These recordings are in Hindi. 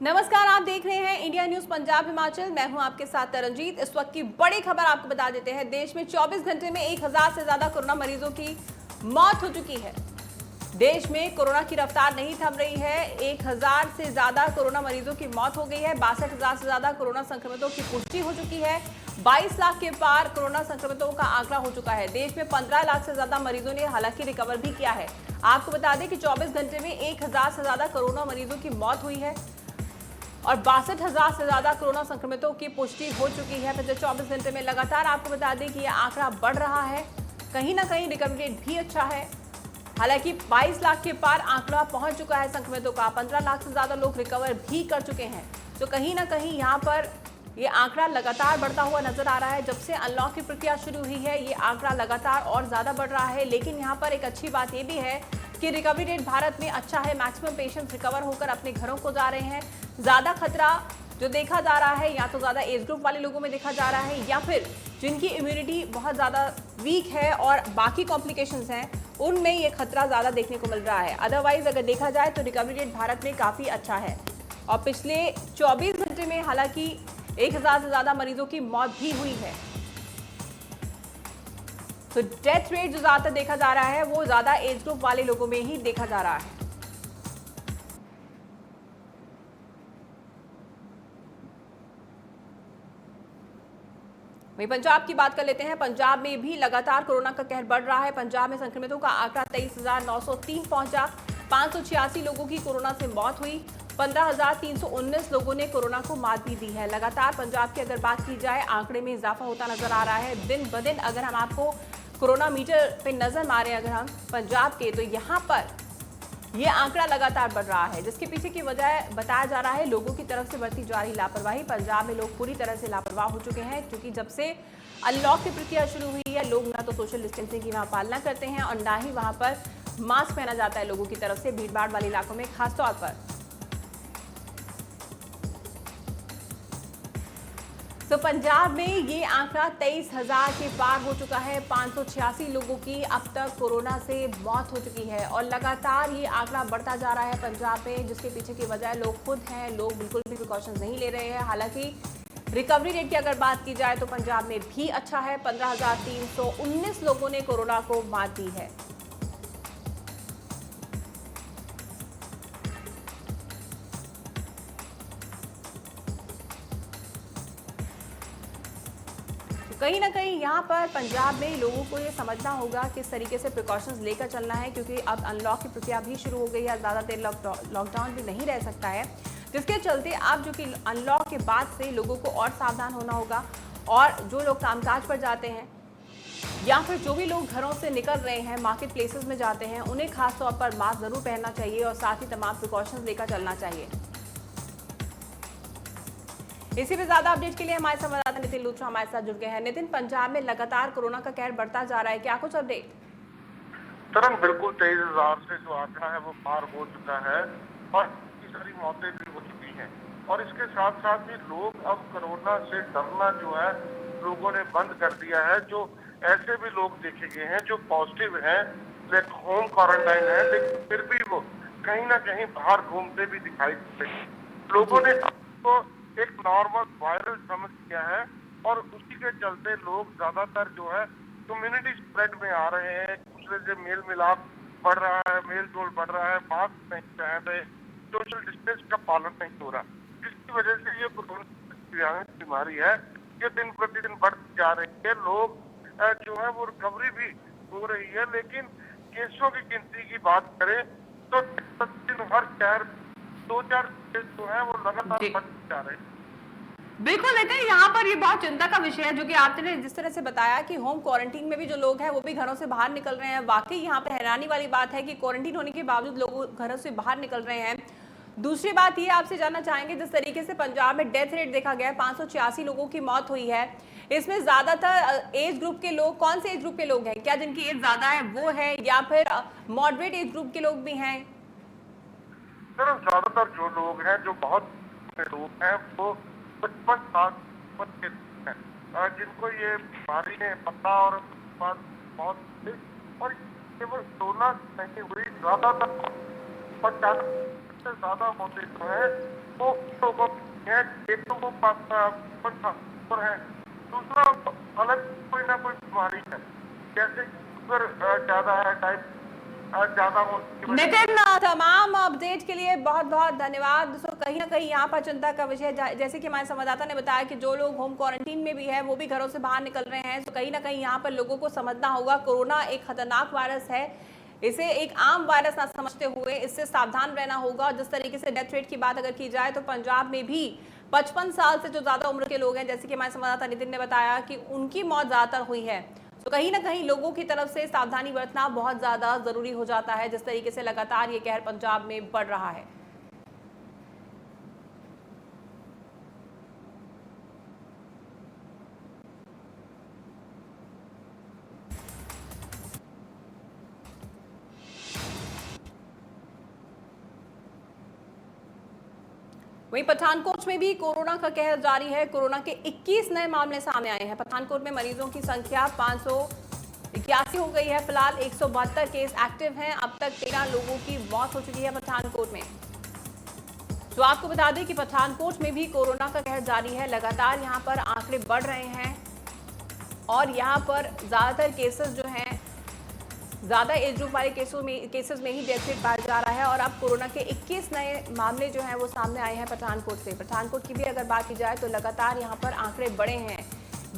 नमस्कार, आप देख रहे हैं इंडिया न्यूज पंजाब हिमाचल। मैं हूं आपके साथ तरनजीत। इस वक्त की बड़ी खबर आपको बता देते हैं। देश में 24 घंटे में 1000 से ज्यादा कोरोना मरीजों की मौत हो चुकी है। देश में कोरोना की रफ्तार नहीं थम रही है। 1000 से ज्यादा कोरोना मरीजों की मौत हो गई है। 62,000 से ज्यादा कोरोना संक्रमितों की पुष्टि हो चुकी है। 22 लाख के पार कोरोना संक्रमितों का आंकड़ा हो चुका है। देश में 15 लाख से ज्यादा मरीजों ने हालांकि रिकवर भी किया है। आपको बता दें कि 24 घंटे में 1000 से ज्यादा कोरोना मरीजों की मौत हुई है और 62,000 से ज्यादा कोरोना संक्रमितों की पुष्टि हो चुकी है। पिछले 24 घंटे में लगातार आपको बता दें कि यह आंकड़ा बढ़ रहा है। कहीं ना कहीं रिकवरी रेट भी अच्छा है। हालांकि 22 लाख के पार आंकड़ा पहुंच चुका है संक्रमितों का। 15 लाख से ज्यादा लोग रिकवर भी कर चुके हैं। तो कहीं ना कहीं यहाँ पर ये आंकड़ा लगातार बढ़ता हुआ नजर आ रहा है। जब से अनलॉक की प्रक्रिया शुरू हुई है ये आंकड़ा लगातार और ज्यादा बढ़ रहा है। लेकिन यहाँ पर एक अच्छी बात यह भी है कि रिकवरी रेट भारत में अच्छा है। मैक्सिमम पेशेंट्स रिकवर होकर अपने घरों को जा रहे हैं। ज्यादा खतरा जो देखा जा रहा है या तो ज्यादा एज ग्रुप वाले लोगों में देखा जा रहा है या फिर जिनकी इम्यूनिटी बहुत ज्यादा वीक है और बाकी कॉम्प्लिकेशंस हैं उनमें ये खतरा ज्यादा देखने को मिल रहा है। अदरवाइज अगर देखा जाए तो रिकवरी रेट भारत में काफी अच्छा है और पिछले 24 घंटे में हालांकि 1000 से ज्यादा मरीजों की मौत भी हुई है। तो डेथ रेट जो ज्यादातर देखा जा रहा है वो ज्यादा एज ग्रुप वाले लोगों में ही देखा जा रहा है। वहीं पंजाब की बात कर लेते हैं। पंजाब में भी लगातार कोरोना का कहर बढ़ रहा है। पंजाब में संक्रमितों का आंकड़ा 23,903 पहुंचा। 586 लोगों की कोरोना से मौत हुई। 15,319 लोगों ने कोरोना को मात भी दी है। लगातार पंजाब की अगर बात की जाए आंकड़े में इजाफा होता नजर आ रहा है दिन ब दिन। अगर हम आपको कोरोना मीटर पे नजर मारें अगर हम पंजाब के, तो यहाँ पर ये आंकड़ा लगातार बढ़ रहा है, जिसके पीछे की वजह बताया जा रहा है लोगों की तरफ से बढ़ती जा रही लापरवाही। पंजाब में लोग पूरी तरह से लापरवाह हो चुके हैं क्योंकि जब से अनलॉक की प्रक्रिया शुरू हुई है लोग ना तो सोशल डिस्टेंसिंग की वहां पालना करते हैं और ना ही वहां पर मास्क पहना जाता है लोगों की तरफ से, भीड़भाड़ वाले इलाकों में खासतौर पर। तो पंजाब में ये आंकड़ा 23,000 के पार हो चुका है। 586 लोगों की अब तक कोरोना से मौत हो चुकी है और लगातार ये आंकड़ा बढ़ता जा रहा है पंजाब में, जिसके पीछे की वजह लोग खुद हैं। लोग बिल्कुल भी प्रिकॉशंस नहीं ले रहे हैं। हालांकि रिकवरी रेट की अगर बात की जाए तो पंजाब में भी अच्छा है। 15,319 लोगों ने कोरोना को मात दी है। कहीं ना कहीं यहाँ पर पंजाब में लोगों को ये समझना होगा किस तरीके से प्रिकॉशंस लेकर चलना है, क्योंकि अब अनलॉक की प्रक्रिया भी शुरू हो गई है। ज़्यादा देर लॉकडाउन भी नहीं रह सकता है, जिसके चलते अब जो कि अनलॉक के बाद से लोगों को और सावधान होना होगा। और जो लोग कामकाज पर जाते हैं या फिर जो भी लोग घरों से निकल रहे हैं मार्केट प्लेसेस में जाते हैं उन्हें खास तौर पर मास्क जरूर पहनना चाहिए और साथ ही तमाम प्रिकॉशंस लेकर चलना चाहिए। इसी पे ज्यादा अपडेट के लिए हमारे संवाददाता नितिन लूथरा हमारे साथ जुड़ गए हैं। नितिन, पंजाब में लगातार कोरोना का कहर बढ़ता जा रहा है, क्या कुछ अपडेट? तरंग बिल्कुल 23,000 से जो आंकड़ा है वो पार हो चुका है और इतनी सारी मौतें भी हो चुकी हैं और इसके साथ साथ ही लोग अब कोरोना से डरना जो है लोगों ने बंद कर दिया है। जो ऐसे भी लोग देखे गए हैं जो पॉजिटिव हैं, लेकिन होम क्वारंटाइन है, लेकिन फिर भी वो कहीं ना कहीं बाहर घूमते भी दिखाई देते हैं। लोगों ने आपको एक नॉर्मल वायरल समझ किया है और उसी के चलते लोग ज्यादातर जो है कम्युनिटी स्प्रेड में आ रहे हैं। एक दूसरे से मेल मिलाप बढ़ रहा है, मेल जोल बढ़ रहा है, मास्क नहीं पहन रहे, सोशल डिस्टेंस का पालन नहीं हो रहा, जिसकी वजह से ये कोरोना बीमारी है ये दिन प्रतिदिन बढ़ती जा रही है। लोग जो है वो रिकवरी भी हो रही है, लेकिन केसों की गिनती की बात करें तो प्रतिदिन हर शहर 2-4 केस जो है वो लगातार बढ़ते जा रहे हैं। बिल्कुल नितिन, यहाँ पर ये बहुत चिंता का विषय है जो कि आपने जिस तरह से बताया कि होम क्वारंटीन में भी जो लोग हैं वो भी घरों से बाहर निकल रहे हैं। वाकई यहाँ पर हैरानी वाली बात है कि क्वारंटीन होने के बावजूद लोग घरों से बाहर निकल रहे हैं। दूसरी बात ये आपसे जानना चाहेंगे, जिस तरीके से पंजाब में डेथ रेट देखा गया है, 586 लोगों की मौत हुई है, इसमें ज्यादातर एज ग्रुप के लोग कौन से एज ग्रुप के लोग हैं? क्या जिनकी एज ज्यादा है वो है या फिर मॉडरेट एज ग्रुप के लोग भी हैं? सर ज्यादातर जो लोग हैं, जो बहुत लोग हैं वो 55 साल के हैं जिनको ये बीमारी ने पता और बहुत और केवल 16 नहीं हुई, ज्यादातर 50 से ज्यादा मौतें जो है वो हैं, एक तो वो पर है, दूसरा अलग कोई ना कोई बीमारी है, जैसे शुगर ज्यादा है, टाइप ज्यादा होने की वजह नितिन, तमाम अपडेट के लिए बहुत बहुत धन्यवाद। दोस्तों, कहीं ना कहीं यहाँ पर चिंता का विषय, जैसे कि हमारे संवाददाता ने बताया कि जो लोग होम क्वारंटीन में भी है वो भी घरों से बाहर निकल रहे हैं, तो कहीं ना कहीं यहाँ पर लोगों को समझना होगा कोरोना एक खतरनाक वायरस है, इसे एक आम वायरस ना समझते हुए इससे सावधान रहना होगा। जिस तरीके से डेथ रेट की बात अगर की जाए तो पंजाब में भी 55 साल से जो ज्यादा उम्र के लोग हैं, जैसे कि हमारे संवाददाता नितिन ने बताया कि उनकी मौत ज्यादातर हुई है, तो कहीं ना कहीं लोगों की तरफ से सावधानी बरतना बहुत ज्यादा जरूरी हो जाता है, जिस तरीके से लगातार ये कहर पंजाब में बढ़ रहा है। वहीं पठानकोट में भी कोरोना का कहर जारी है। कोरोना के 21 नए मामले सामने आए हैं। पठानकोट में मरीजों की संख्या 581 हो गई है। फिलहाल 172 केस एक्टिव हैं। अब तक 13 लोगों की मौत हो चुकी है पठानकोट में। तो आपको बता दें कि पठानकोट में भी कोरोना का कहर जारी है। लगातार यहां पर आंकड़े बढ़ रहे हैं और यहां पर ज्यादातर केसेस जो हैं, ज्यादा एज ग्रुप वाले केसेस में ही डेथ रेट बढ़ जा रहा है। और अब कोरोना के 21 नए मामले जो हैं वो सामने आए हैं पठानकोट से। पठानकोट की भी अगर बात की जाए तो लगातार यहाँ पर आंकड़े बढ़े हैं।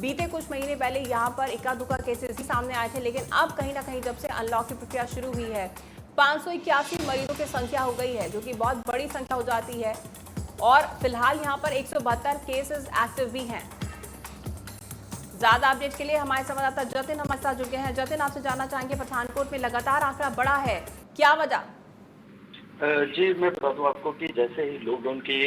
बीते कुछ महीने पहले यहाँ पर इक्का दुक्का केसेस ही सामने आए थे, लेकिन अब कहीं ना कहीं जब से अनलॉक की प्रक्रिया शुरू हुई है 581 मरीजों की संख्या हो गई है, जो कि बहुत बड़ी संख्या हो जाती है। और फिलहाल यहाँ पर 172 केसेस एक्टिव भी हैं। ज्यादा अपडेट के लिए हमारे संवाददाता जतिन हमारे साथ जुड़ गए हैं। जतिन, आपसे जानना चाहेंगे, पठानकोट में लगातार आंकड़ा बढ़ा है, क्या वजह? जी, मैं बता दूं आपको कि जैसे ही लॉकडाउन की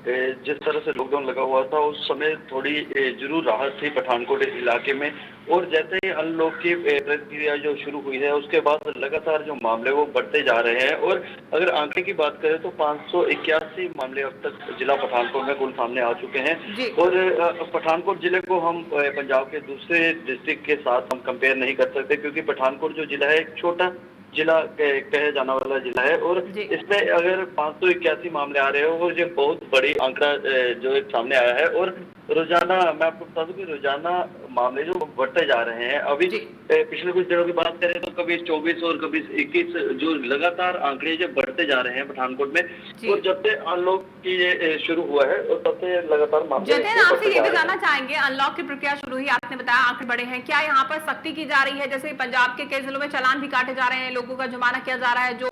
जिस तरह से लॉकडाउन लगा हुआ था उस समय थोड़ी जरूर राहत थी पठानकोट इलाके में, और जैसे ही अनलॉक की प्रक्रिया जो शुरू हुई है उसके बाद लगातार जो मामले वो बढ़ते जा रहे हैं। और अगर आंकड़े की बात करें तो 581 मामले अब तक जिला पठानकोट में कुल सामने आ चुके हैं। और पठानकोट जिले को हम पंजाब के दूसरे डिस्ट्रिक्ट के साथ हम कंपेयर नहीं कर सकते, क्योंकि पठानकोट जो जिला है एक छोटा जिला कहे जाने वाला जिला है, और इसमें अगर 581 मामले आ रहे हो और ये बहुत बड़ी आंकड़ा जो एक सामने आया है। और रोजाना मैं आपको बता दूं कि रोजाना मामले जो बढ़ते जा रहे हैं। अभी पिछले कुछ दिनों की बात करें तो कभी 24 और कभी 21 जो लगातार आंकड़े जो बढ़ते जा रहे हैं पठानकोट में। और जब से अनलॉक की ये शुरू हुआ है और तब से लगातार मामले। जतिन, आपसे ये भी जानना चाहेंगे, अनलॉक की प्रक्रिया शुरू हुई, आपने बताया आंकड़े बढ़े हैं, क्या यहाँ पर सख्ती की जा रही है? जैसे पंजाब के कई जिलों में चालान भी काटे जा रहे हैं, लोगों का जुर्माना किया जा रहा है जो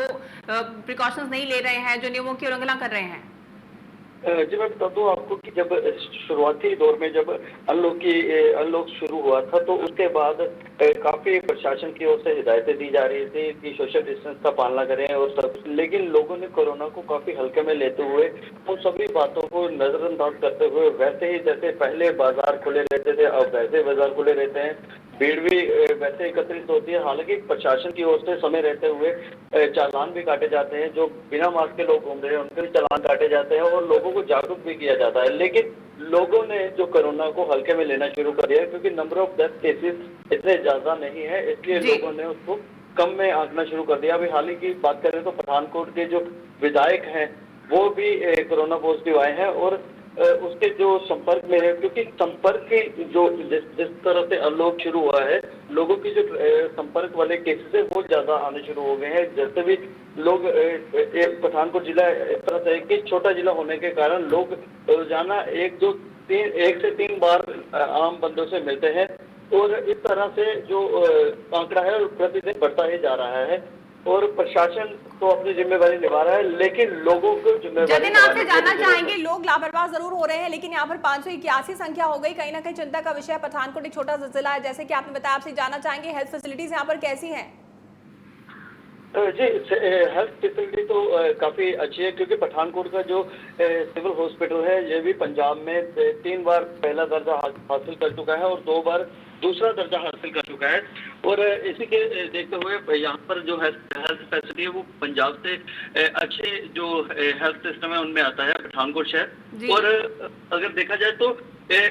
प्रिकॉशंस नहीं ले रहे हैं, जो नियमों की उल्लंघना कर रहे हैं। जी, मैं बता दूं आपको कि जब शुरुआती दौर में जब अनलॉक शुरू हुआ था तो उसके बाद काफी प्रशासन की ओर से हिदायतें दी जा रही थी कि सोशल डिस्टेंस का पालना करें और सब, लेकिन लोगों ने कोरोना को काफी हल्के में लेते हुए उन सभी बातों को नजरअंदाज करते हुए वैसे ही जैसे पहले बाजार खुले रहते थे अब वैसे बाजार खुले रहते हैं, भीड़ भी वैसे एकत्रित होती है। हालांकि प्रशासन की ओर से समय रहते हुए चालान भी काटे जाते हैं, जो बिना मास्क के लोग घूम रहे हैं उनके भी चालान काटे जाते हैं और लोगों को जागरूक भी किया जाता है। लेकिन लोगों ने जो कोरोना को हल्के में लेना शुरू कर दिया है, क्योंकि नंबर ऑफ डेथ केसेस इतने ज्यादा नहीं है, इसलिए लोगों ने उसको कम में आंकना शुरू कर दिया। अभी हाल ही की बात करें तो पठानकोट के जो विधायक हैं वो भी कोरोना पॉजिटिव आए हैं और उसके जो संपर्क में है, क्योंकि संपर्क की जो जिस तरह से अनलॉक शुरू हुआ है लोगों की जो संपर्क वाले केसेस है वो ज्यादा आने शुरू हो गए हैं। जैसे भी लोग पठानकोट जिला इस तरह से कि छोटा जिला होने के कारण लोग रोजाना एक से तीन बार आम बंदों से मिलते हैं और इस तरह से जो आंकड़ा है प्रतिदिन बढ़ता ही जा रहा है। और प्रशासन तो अपनी जिम्मेवारी निभा रहा है, लेकिन लोगों को जिम्मेवारी। जतिन, आपसे जानना चाहेंगे, लोग लापरवाह जरूर हो रहे हैं, लेकिन यहाँ पर 581 संख्या हो गई, कहीं ना कहीं चिंता का विषय। पठानकोट एक छोटा सा जिला है, जैसे कि आपने बताया, आपसे जानना चाहेंगे हेल्थ फैसिलिटीज यहाँ पर कैसी हैं? जी, हेल्थ फैसिलिटी तो काफी अच्छी है, क्योंकि पठानकोट का जो सिविल हॉस्पिटल है ये भी पंजाब में 3 बार पहला दर्जा हासिल कर चुका है और 2 बार दूसरा दर्जा हासिल कर चुका है। और इसी के देखते हुए यहाँ पर जो हेल्थ फैसिलिटी है वो पंजाब से अच्छे जो हेल्थ सिस्टम है उनमें आता है पठानकोट शहर। और अगर देखा जाए तो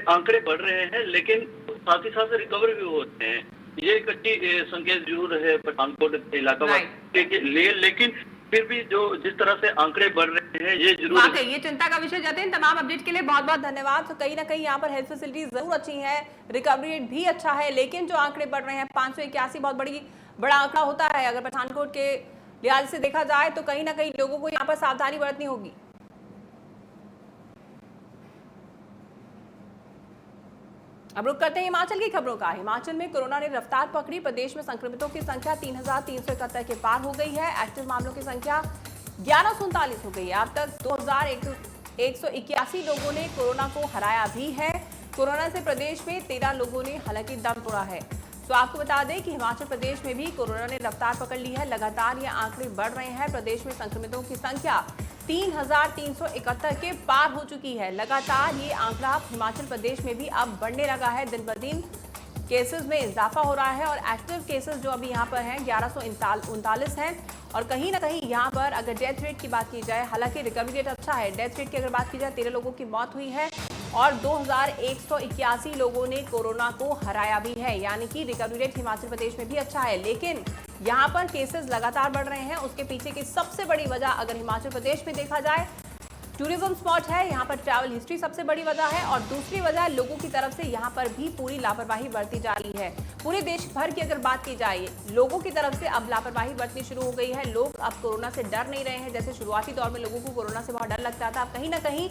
आंकड़े बढ़ रहे हैं, लेकिन साथ ही साथ रिकवर भी होते हैं। ये एक अच्छी संकेत जरूर है पठानकोट इलाका के लिए, लेकिन फिर भी जो जिस तरह से आंकड़े बढ़ रहे हैं सकते हैं, ये जरूर वाकई ये चिंता का विषय। जतिन, तमाम अपडेट के लिए बहुत बहुत धन्यवाद। तो कहीं ना कहीं यहाँ पर हेल्थ फैसिलिटीज जरूर अच्छी है, रिकवरी रेट भी अच्छा है, लेकिन जो आंकड़े बढ़ रहे हैं 581 बहुत बड़ा आंकड़ा होता है। अगर पठानकोट के लिहाज से देखा जाए तो कहीं ना कहीं लोगों को यहाँ पर सावधानी बरतनी होगी। अब रुक करते हैं हिमाचल की खबरों का। हिमाचल में कोरोना ने रफ्तार पकड़ी। प्रदेश में संक्रमितों की संख्या 3,371 के पार हो गई है। एक्टिव मामलों की संख्या 1139 हो गई है। अब तक 2,181 लोगों ने कोरोना को हराया भी है। कोरोना से प्रदेश में 13 लोगों ने हालांकि दम तोड़ा है। तो आपको बता दें कि हिमाचल प्रदेश में भी कोरोना ने रफ्तार पकड़ ली है। लगातार ये आंकड़े बढ़ रहे हैं। प्रदेश में संक्रमितों की संख्या 3,371 के पार हो चुकी है। लगातार ये आंकड़ा हिमाचल प्रदेश में भी अब बढ़ने लगा है। दिन ब दिन केसेस में इजाफा हो रहा है और एक्टिव केसेस जो अभी यहाँ पर हैं 1139 हैं। और कहीं ना कहीं यहाँ पर अगर डेथ रेट की बात की जाए, हालांकि रिकवरी रेट अच्छा है। डेथ रेट की अगर बात की जाए 13 लोगों की मौत हुई है और 2,181 लोगों ने कोरोना को हराया भी है, यानी कि रिकवरी रेट हिमाचल प्रदेश में भी अच्छा है। लेकिन यहाँ पर केसेस लगातार बढ़ रहे हैं। उसके पीछे की सबसे बड़ी वजह अगर हिमाचल प्रदेश में देखा जाए, टूरिज्म स्पॉट है, यहाँ पर ट्रैवल हिस्ट्री सबसे बड़ी वजह है। और दूसरी वजह लोगों की तरफ से यहाँ पर भी पूरी लापरवाही बरती जा रही है। पूरे देश भर की अगर बात की जाए, लोगों की तरफ से अब लापरवाही बरतनी शुरू हो गई है। लोग अब कोरोना से डर नहीं रहे हैं। जैसे शुरुआती दौर में लोगों को कोरोना से बहुत डर लगता था, अब कहीं ना कहीं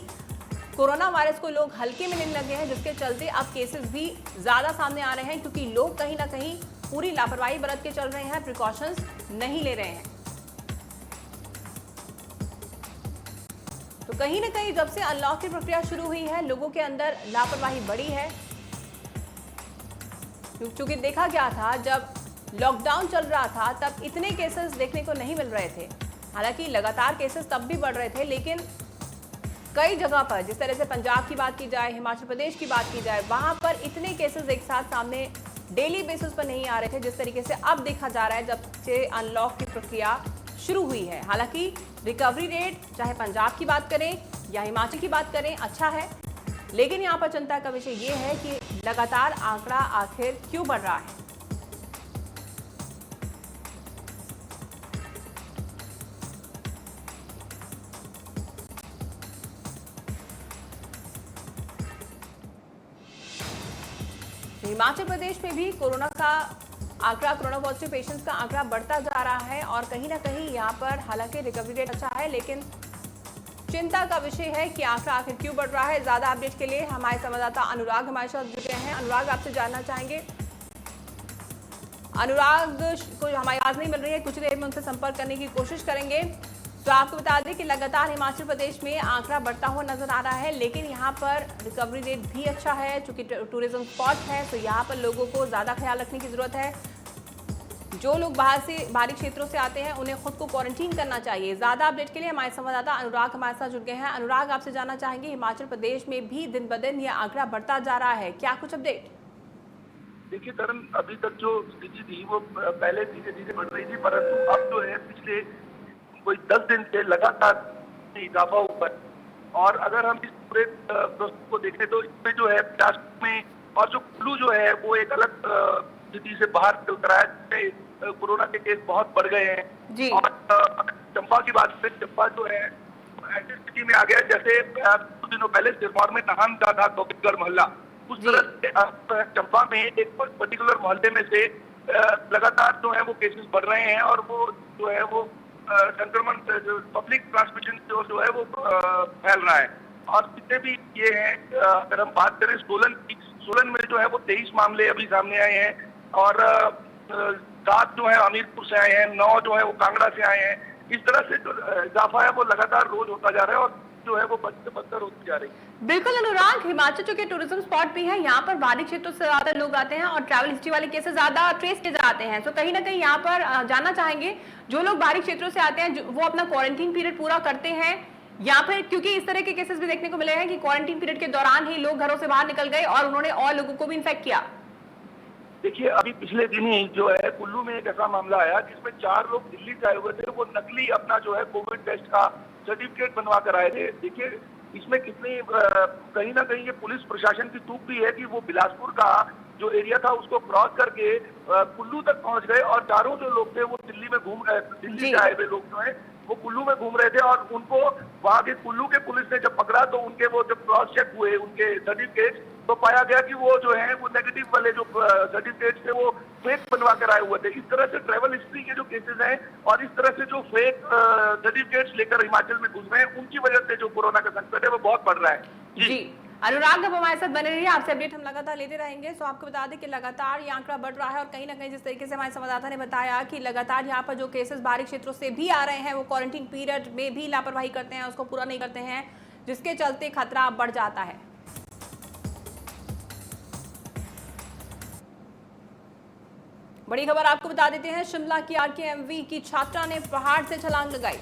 कोरोना वायरस को लोग हल्के में लेने लगे हैं, जिसके चलते अब केसेस भी ज्यादा सामने आ रहे हैं, क्योंकि लोग कहीं ना कहीं पूरी लापरवाही बरत के चल रहे हैं, प्रिकॉशंस नहीं ले रहे हैं। तो कहीं ना कहीं जब से अनलॉक की प्रक्रिया शुरू हुई है, लोगों के अंदर लापरवाही बढ़ी है। क्योंकि देखा गया था जब लॉकडाउन चल रहा था तब इतने केसेस देखने को नहीं मिल रहे थे। हालांकि लगातार केसेस तब भी बढ़ रहे थे, लेकिन कई जगह पर, जिस तरह से पंजाब की बात की जाए, हिमाचल प्रदेश की बात की जाए, वहां पर इतने केसेस एक साथ सामने डेली बेसिस पर नहीं आ रहे थे जिस तरीके से अब देखा जा रहा है जब से अनलॉक की प्रक्रिया शुरू हुई है। हालांकि रिकवरी रेट चाहे पंजाब की बात करें या हिमाचल की बात करें अच्छा है, लेकिन यहाँ पर चिंता का विषय ये है कि लगातार आंकड़ा आखिर क्यों बढ़ रहा है। हिमाचल प्रदेश में भी कोरोना का आंकड़ा, कोरोना पॉजिटिव पेशेंट्स का आंकड़ा बढ़ता जा रहा है और कहीं ना कहीं यहाँ पर हालांकि रिकवरी रेट अच्छा है, लेकिन चिंता का विषय है कि आंकड़ा आखिर क्यों बढ़ रहा है। ज्यादा अपडेट के लिए हमारे संवाददाता अनुराग हमारे साथ जुड़े हैं। अनुराग, आपसे जानना चाहेंगे, अनुराग को हमारी आवाज नहीं मिल रही है, कुछ देर में उनसे संपर्क करने की कोशिश करेंगे। तो आपको बता दें कि लगातार हिमाचल प्रदेश में आंकड़ा बढ़ता हुआ नजर आ रहा है, लेकिन यहाँ पर रिकवरी रेट भी अच्छा है। चूंकि टूरिज्म स्पॉट है तो यहाँ पर लोगों को ज्यादा ख्याल रखने की जरूरत है। जो लोग बाहरी क्षेत्रों से आते हैं उन्हें खुद को क्वारंटीन करना चाहिए। ज्यादा अपडेट के लिए हमारे संवाददाता अनुराग हमारे साथ जुड़ गए हैं। अनुराग, आपसे जानना चाहेंगे, हिमाचल प्रदेश में भी दिन ब दिन यह आंकड़ा बढ़ता जा रहा है, क्या कुछ अपडेट? देखिए तरन, अभी तक जो स्थिति थी वो पहले धीरे धीरे बढ़ रही थी, परंतु अब जो है पिछले कोई 10 दिन से लगातार इजाफा हुआ है। और अगर हम इस पूरे प्रोसेस को देखें तो इसमें जो है 50 में, और जो कुल्लू जो है वो एक अलग स्थिति से बाहर उतरा है, कोरोना के केस बहुत बढ़ गए हैं जी। और चंबा की बात करें, चंबा जो है ऐसी स्थिति में आ गया जैसे कुछ दिनों पहले सिरमौर में नाहन का था गोविंदगढ़ मोहल्ला, उस तरह से चंबा में एक पर्टिकुलर मोहल्ले में से लगातार जो है वो केसेस बढ़ रहे हैं और वो जो है वो संक्रमण पब्लिक ट्रांसमिशन जो है वो फैल रहा है। और जितने भी ये हैं, अगर हम बात करें सोलन में जो है वो 23 मामले अभी सामने आए हैं और 7 जो है हमीरपुर से आए हैं, 9 जो है वो कांगड़ा से आए हैं। इस तरह से जो इजाफा है वो लगातार रोज होता जा रहा है और जो है वो बदतर होती जा रही है। बिल्कुल अनुराग, हिमाचल चूंकि टूरिज्म स्पॉट भी है, यहाँ पर बाहरी क्षेत्रों से ज्यादा लोग आते हैं और ट्रैवल हिस्ट्री वाले केसेस ज्यादा ट्रेस किए जाते हैं। तो कहीं ना कहीं यहाँ पर जानना चाहेंगे, जो लोग बाहरी क्षेत्रों से आते हैं वो अपना क्वारंटीन पीरियड पूरा करते हैं या फिर, क्योंकि इस तरह के केसेस भी देखने को मिले हैं कि क्वारंटीन पीरियड के दौरान ही लोग घरों से बाहर निकल गए और उन्होंने और लोगों को भी इन्फेक्ट किया। देखिए अभी पिछले दिन ही जो है कुल्लू में एक ऐसा मामला आया जिसमें 4 लोग दिल्ली से आए हुए थे, वो नकली अपना जो है कोविड टेस्ट का सर्टिफिकेट बनवा कर आए थे। देखिए इसमें कितनी कहीं ना कहीं ये पुलिस प्रशासन की चूक भी है कि वो बिलासपुर का जो एरिया था उसको क्रॉस करके कुल्लू तक पहुंच गए और 4 जो लोग थे वो दिल्ली में दिल्ली से आए हुए लोग जो है वो कुल्लू में घूम रहे थे और उनको वहां के कुल्लू के पुलिस ने जब पकड़ा तो उनके वो जब क्रॉस चेक हुए उनके सर्टिफिकेट, तो पाया गया कि वो जो है वो नेगेटिव वाले जो सर्टिफिकेट थे वो फेक बनवा कर आए हुए थे। इस तरह से ट्रैवल हिस्ट्री के जो केसेस हैं और इस तरह से जो फेक सर्टिफिकेट्स लेकर हिमाचल में घुस रहे हैं, उनकी वजह से जो कोरोना का संकट है वो बहुत बढ़ रहा है। जी अनुराग, अब हमारे साथ बने रहिए, आपसे अपडेट हम लगातार लेते रहेंगे। सो आपको बता दें कि लगातार ये आंकड़ा बढ़ रहा है और कहीं ना कहीं जिस तरीके से हमारे संवाददाता ने बताया कि लगातार यहाँ पर जो केसेस बाहरी क्षेत्रों से भी आ रहे हैं वो क्वारंटीन पीरियड में भी लापरवाही करते हैं, उसको पूरा नहीं करते हैं, जिसके चलते खतरा बढ़ जाता है। बड़ी खबर आपको बता देते हैं, शिमला की RKMV की छात्रा ने पहाड़ से छलांग लगाई।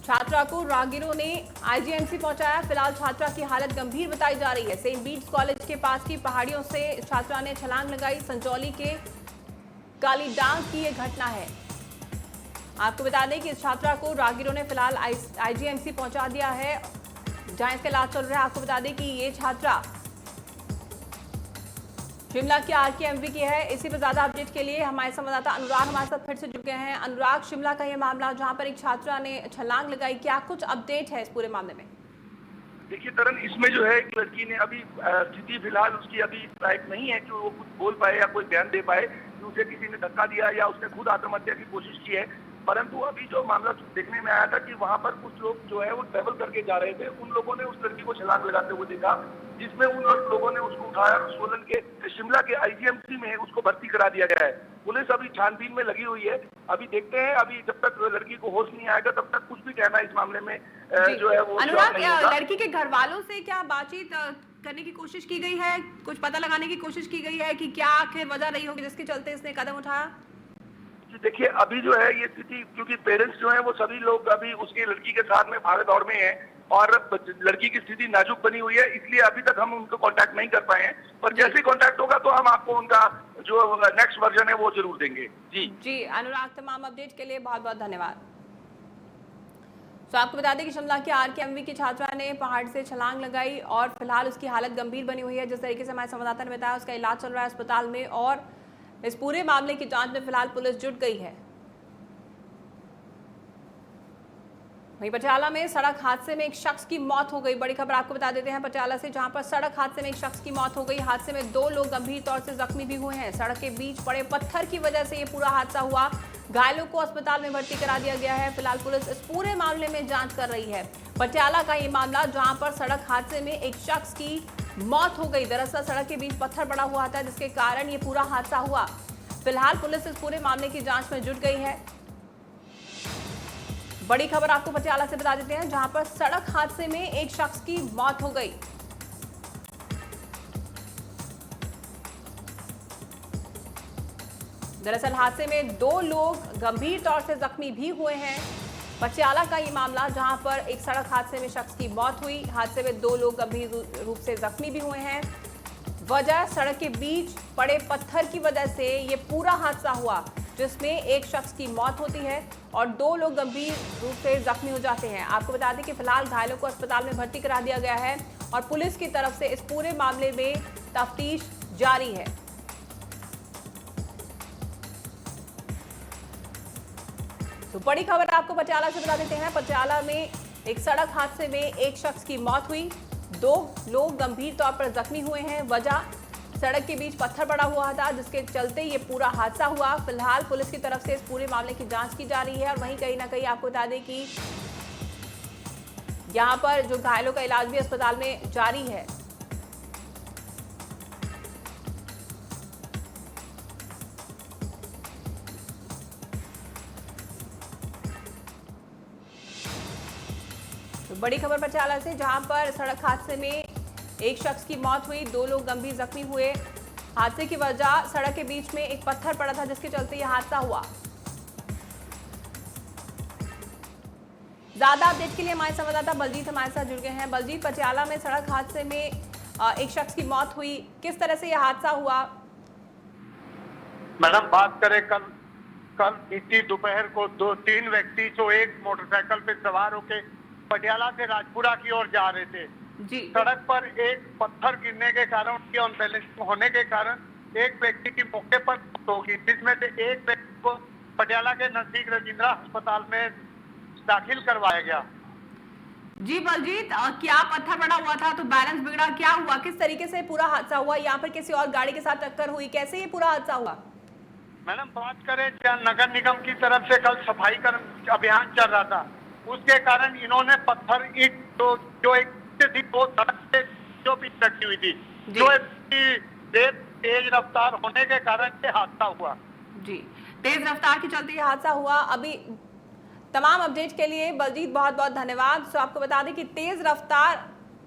छात्रा को राहगीरों ने IGMC पहुंचाया। फिलहाल छात्रा की हालत गंभीर बताई जा रही है। सेंट बीट्स कॉलेज के पास की पहाड़ियों से छात्रा ने छलांग लगाई। संजौली के कालीडांग की ये घटना है। आपको बता दें कि इस छात्रा को राहगीरों ने फिलहाल IGMC पहुंचा दिया है, जहां इसका इलाज चल रहा है। आपको बता दें कि ये छात्रा शिमला की RKMV की है। इसी पर ज्यादा अपडेट के लिए हमारे संवाददाता अनुराग हमारे साथ फिर से जुड़ गए हैं। अनुराग, शिमला का यह मामला जहां पर एक छात्रा ने छलांग लगाई, क्या कुछ अपडेट है इस पूरे मामले में? देखिए तरन, इसमें जो है एक लड़की ने अभी स्थिति फिलहाल उसकी अभी लायक नहीं है कि वो कुछ बोल पाए या कोई बयान दे पाए कि उसे किसी ने धक्का दिया या उसने खुद आत्महत्या की कोशिश की है। परंतु अभी जो मामला देखने में आया था कि वहां पर कुछ लोग जो है वो ट्रेवल करके जा रहे थे, उन लोगों ने उस लड़की को छलांग लगाते हुए देखा, जिसमें उन लोगों ने उसको उठाया और सोलन के शिमला के IGMC में उसको भर्ती करा दिया गया है। पुलिस अभी छानबीन में लगी हुई है। अभी देखते हैं, अभी जब तक लड़की को होश नहीं आएगा तब तक कुछ भी कहना इस मामले में जो है वो अनुराग, लड़की के घर वालों से क्या बातचीत करने की कोशिश की गई है? कुछ पता लगाने की कोशिश की गई है कि क्या आखिर वजह रही होगी जिसके चलते इसने कदम उठाया? देखिए अभी जो है ये स्थिति, क्योंकि पेरेंट्स जो है वो सभी लोग अभी उसकी लड़की के साथ में भाग दौड़ में हैं और लड़की की स्थिति नाजुक बनी हुई है, इसलिए अभी तक हम उनको कांटेक्ट नहीं कर पाए हैं। पर जैसे ही कांटेक्ट होगा तो हम आपको उनका जो नेक्स्ट वर्जन है वो जरूर देंगे। जी अनुराग, तमाम अपडेट के लिए बहुत बहुत धन्यवाद। तो आपको बता दें कि शिमला के RKMV की छात्रा ने पहाड़ से छलांग लगाई और फिलहाल उसकी हालत गंभीर बनी हुई है। जिस तरीके से हमारे संवाददाता ने बताया, उसका इलाज चल रहा है अस्पताल में और इस पूरे मामले की जांच में फिलहाल पुलिस जुट गई है। वहीं पटियाला में सड़क हादसे में एक शख्स की मौत हो गई। बड़ी खबर आपको बता देते हैं पटियाला से, जहां पर सड़क हादसे में एक शख्स की मौत हो गई। हादसे में 2 लोग गंभीर तौर से जख्मी भी हुए हैं। सड़क के बीच पड़े पत्थर की वजह से ये पूरा हादसा हुआ। घायलों को अस्पताल में भर्ती करा दिया गया है। फिलहाल पुलिस इस पूरे मामले में जांच कर रही है। पटियाला का ये मामला, जहां पर सड़क हादसे में एक शख्स की मौत हो गई। दरअसल सड़क के बीच पत्थर पड़ा हुआ था, जिसके कारण ये पूरा हादसा हुआ। फिलहाल पुलिस इस पूरे मामले की जांच में जुट गई है। बड़ी खबर आपको पटियाला से बता देते हैं, जहां पर सड़क हादसे में एक शख्स की मौत हो गई। दरअसल हादसे में 2 लोग गंभीर तौर से जख्मी भी हुए हैं। पटियाला का ये मामला, जहां पर एक सड़क हादसे में शख्स की मौत हुई, हादसे में 2 लोग गंभीर रूप से जख्मी भी हुए हैं। वजह सड़क के बीच पड़े पत्थर की वजह से ये पूरा हादसा हुआ, जिसमें एक शख्स की मौत होती है और 2 लोग गंभीर रूप से जख्मी हो जाते हैं। आपको बता दें कि फिलहाल घायलों को अस्पताल में भर्ती करा दिया गया है और पुलिस की तरफ से इस पूरे मामले में तफ्तीश जारी है। तो बड़ी खबर आपको पटियाला से बता देते हैं, पटियाला में एक सड़क हादसे में एक शख्स की मौत हुई, 2 लोग गंभीर तौर पर जख्मी हुए हैं। वजह सड़क के बीच पत्थर पड़ा हुआ था, जिसके चलते ये पूरा हादसा हुआ। फिलहाल पुलिस की तरफ से इस पूरे मामले की जांच की जा रही है और वहीं कहीं ना कहीं आपको बता दें कि यहां पर जो घायलों का इलाज भी अस्पताल में जारी है। तो बड़ी खबर पटियाला से, जहां पर सड़क हादसे में एक शख्स की मौत हुई, 2 लोग गंभीर जख्मी हुए। हादसे की वजह सड़क के बीच में एक पत्थर पड़ा था, जिसके चलते यह हादसा हुआ। ज्यादा अपडेट के लिए हमारे संवाददाता बलजीत हमारे साथ जुड़ गए हैं। बलजीत, पटियाला में सड़क हादसे में एक शख्स की मौत हुई, किस तरह से यह हादसा हुआ? मैडम, बात करें कल बीती दोपहर को 2-3 व्यक्ति जो एक मोटरसाइकिल पे सवार होके पटियाला से राजपुरा की ओर जा रहे थे जी। सड़क पर एक पत्थर गिरने के कारण, उनकी अनबैलेंस होने के कारण एक व्यक्ति की मौके पर मौत हो गई, जिसमें से एक व्यक्ति को पटियाला के नजदीक रजिंद्रा अस्पताल में दाखिल करवाया गया। जी बलजीत, क्या पत्थर पड़ा हुआ था तो बैलेंस बिगड़ा, क्या हुआ, किस तरीके से पूरा हादसा हुआ? यहाँ पर किसी और गाड़ी के साथ टक्कर हुई, कैसे ये पूरा हादसा हुआ? मैडम बात करें क्या, नगर निगम की तरफ से कल सफाई अभियान चल रहा था, उसके कारण इन्होंने पत्थर ईंट जो एक थी वो सड़क से जो भी रखी हुई थी, जो तेज रफ्तार होने के कारण ये हादसा हुआ। जी, तेज रफ्तार के चलते ये हादसा हुआ। अभी तमाम अपडेट के लिए बलजीत बहुत बहुत धन्यवाद। सो आपको बता दें कि तेज रफ्तार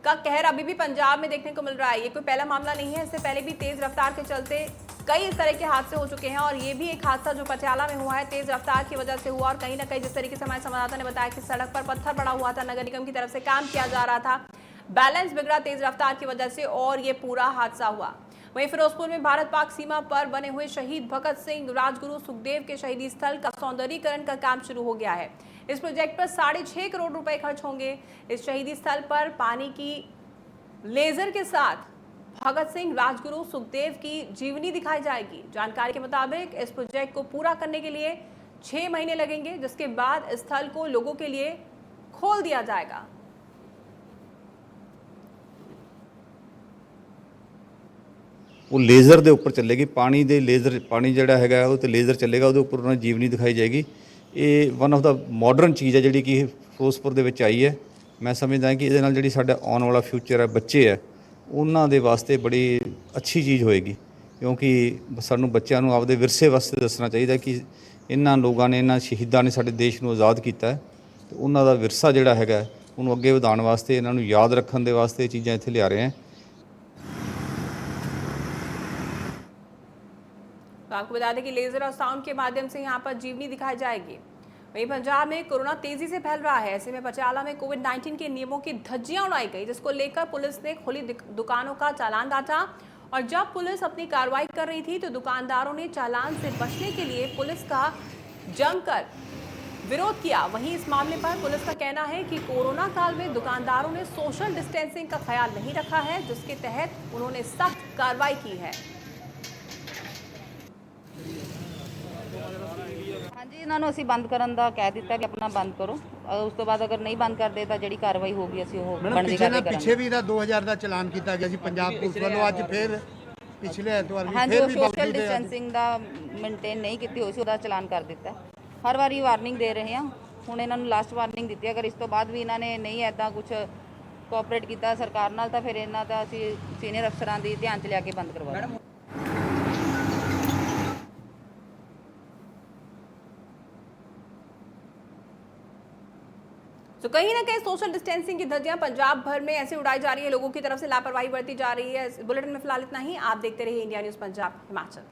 का कहर अभी भी पंजाब में देखने को मिल रहा है। ये कोई पहला मामला नहीं है, इससे पहले भी तेज रफ्तार के चलते कई इस तरह के हादसे हो चुके हैं और ये भी एक हादसा जो पटियाला में हुआ है तेज रफ्तार की वजह से हुआ। और कहीं ना कहीं जिस तरीके से हमारे संवाददाता ने बताया कि सड़क पर पत्थर पड़ा हुआ था, नगर निगम की तरफ से काम किया जा रहा था, बैलेंस बिगड़ा तेज रफ्तार की वजह से और ये पूरा हादसा हुआ। वहीं फिरोजपुर में भारत पाक सीमा पर बने हुए शहीद भगत सिंह राजगुरु सुखदेव के शहीदी स्थल का सौंदर्यीकरण का काम शुरू हो गया है। इस प्रोजेक्ट पर 6.5 करोड़ रुपए खर्च होंगे। इस शहीदी स्थल पर पानी की लेजर के साथ भगत सिंह राजगुरु सुखदेव की जीवनी दिखाई जाएगी। जानकारी के मुताबिक इस प्रोजेक्ट को पूरा करने के लिए 6 महीने लगेंगे, जिसके बाद स्थल को लोगों के लिए खोल दिया जाएगा। ਉਹ ਲੇਜ਼ਰ ਦੇ ਉੱਪਰ ਚੱਲੇਗੀ, ਪਾਣੀ ਦੇ ਲੇਜ਼ਰ, ਪਾਣੀ ਜਿਹੜਾ ਹੈਗਾ ਉਹ ਤੇ ਲੇਜ਼ਰ ਚੱਲੇਗਾ, ਉਹਦੇ ਉੱਪਰ ਉਹਨਾਂ ਦੀ ਜੀਵਨੀ ਦਿਖਾਈ ਜਾਏਗੀ। ਇਹ ਵਨ ਆਫ ਦਾ ਮਾਡਰਨ ਚੀਜ਼ ਹੈ ਜਿਹੜੀ ਕਿ ਫਿਰੋਜ਼ਪੁਰ ਦੇ ਵਿੱਚ ਆਈ ਹੈ। ਮੈਂ ਸਮਝਦਾ ਕਿ ਇਹਦੇ ਨਾਲ ਜਿਹੜੀ ਸਾਡਾ ਆਉਣ ਵਾਲਾ ਫਿਊਚਰ ਹੈ, ਬੱਚੇ ਹੈ, ਉਹਨਾਂ ਦੇ ਵਾਸਤੇ ਬੜੀ ਅੱਛੀ ਚੀਜ਼ ਹੋਏਗੀ, ਕਿਉਂਕਿ ਸਾਨੂੰ ਬੱਚਿਆਂ ਨੂੰ ਆਪਦੇ ਵਿਰਸੇ ਵਾਸਤੇ ਦੱਸਣਾ ਚਾਹੀਦਾ ਕਿ ਇਹਨਾਂ ਲੋਕਾਂ ਨੇ, ਇਹਨਾਂ ਸ਼ਹੀਦਾਂ ਨੇ ਸਾਡੇ ਦੇਸ਼ ਨੂੰ ਆਜ਼ਾਦ ਕੀਤਾ ਤੇ ਉਹਨਾਂ ਦਾ ਵਿਰਸਾ ਜਿਹੜਾ ਹੈਗਾ ਉਹਨੂੰ ਅੱਗੇ ਵਧਾਉਣ ਵਾਸਤੇ, ਇਹਨਾਂ ਨੂੰ ਯਾਦ ਰੱਖਣ ਦੇ ਵਾਸਤੇ ਇਹ ਚੀਜ਼ਾਂ ਇੱਥੇ ਲਿਆ ਰਹੇ ਹਾਂ। तो आपको बता दें कि लेजर और साउंड के माध्यम से यहाँ पर जीवनी दिखाई जाएगी। वहीं पंजाब में कोरोना तेजी से फैल रहा है, ऐसे में पटियाला में कोविड-19 के नियमों की धज्जियां उड़ाई गई, जिसको लेकर पुलिस ने खुली दुकानों का चालान काटा। और जब पुलिस अपनी कार्रवाई कर रही थी तो दुकानदारों ने चालान से बचने के लिए पुलिस का जमकर विरोध किया। वहीं इस मामले पर पुलिस का कहना है कि कोरोना काल में दुकानदारों ने सोशल डिस्टेंसिंग का ख्याल नहीं रखा है, जिसके तहत उन्होंने सख्त कार्रवाई की है। ਹਾਂਜੀ, ਇਹਨਾਂ ਨੂੰ ਅਸੀਂ ਬੰਦ ਕਰਨ ਦਾ ਕਹਿ ਦਿੱਤਾ ਕਿ ਆਪਣਾ ਬੰਦ ਕਰੋ। ਉਸ ਤੋਂ ਬਾਅਦ ਅਗਰ ਨਹੀਂ ਬੰਦ ਕਰਦੇ ਤਾਂ ਜਿਹੜੀ ਕਾਰਵਾਈ ਹੋਊਗੀ ਅਸੀਂ ਉਹ ਬਣਦੀ ਕਰਕੇ ਕਰਾਂਗੇ। ਪਿੱਛੇ ਵੀ ਦਾ 2000 ਦਾ ਚਲਾਨ ਕੀਤਾ ਗਿਆ ਸੀ ਪੰਜਾਬ ਪੁਲਿਸ ਵੱਲੋਂ, ਅੱਜ ਫਿਰ ਪਿਛਲੇ ਐਤਵਾਰ ਵੀ ਹਾਂਜੀ, ਫਿਰ ਉਹ ਵੀ ਸੋਸ਼ਲ ਡਿਸਟੈਂਸਿੰਗ ਦਾ ਮੇਨਟੇਨ ਨਹੀਂ ਕੀਤੀ ਹੋਈ ਸੀ, ਉਹਦਾ ਚਲਾਨ ਕਰ ਦਿੱਤਾ। ਹਰ ਵਾਰੀ ਵਾਰਨਿੰਗ ਦੇ ਰਹੇ ਹਾਂ, ਹੁਣ ਇਹਨਾਂ ਨੂੰ ਲਾਸਟ ਵਾਰਨਿੰਗ ਦਿੱਤੀ। ਅਗਰ ਇਸ ਤੋਂ ਬਾਅਦ ਵੀ ਇਹਨਾਂ ਨੇ ਨਹੀਂ ਐਦਾਂ ਕੁਝ ਕੋਆਪਰੇਟ ਕੀਤਾ ਸਰਕਾਰ ਨਾਲ ਤਾਂ ਫਿਰ ਇਹਨਾਂ ਦਾ ਅਸੀਂ ਸੀਨੀਅਰ ਅਫਸਰਾਂ ਦੀ ਧਿਆਨ 'ਚ ਲਿਆ ਕੇ ਬੰਦ ਕਰਵਾਵਾਂਗੇ। तो कहीं ना कहीं सोशल डिस्टेंसिंग की धज्जियां पंजाब भर में ऐसे उड़ाई जा रही है, लोगों की तरफ से लापरवाही बरती जा रही है। इस बुलेटिन में फिलहाल इतना ही। आप देखते रहिए इंडिया न्यूज़ पंजाब हिमाचल।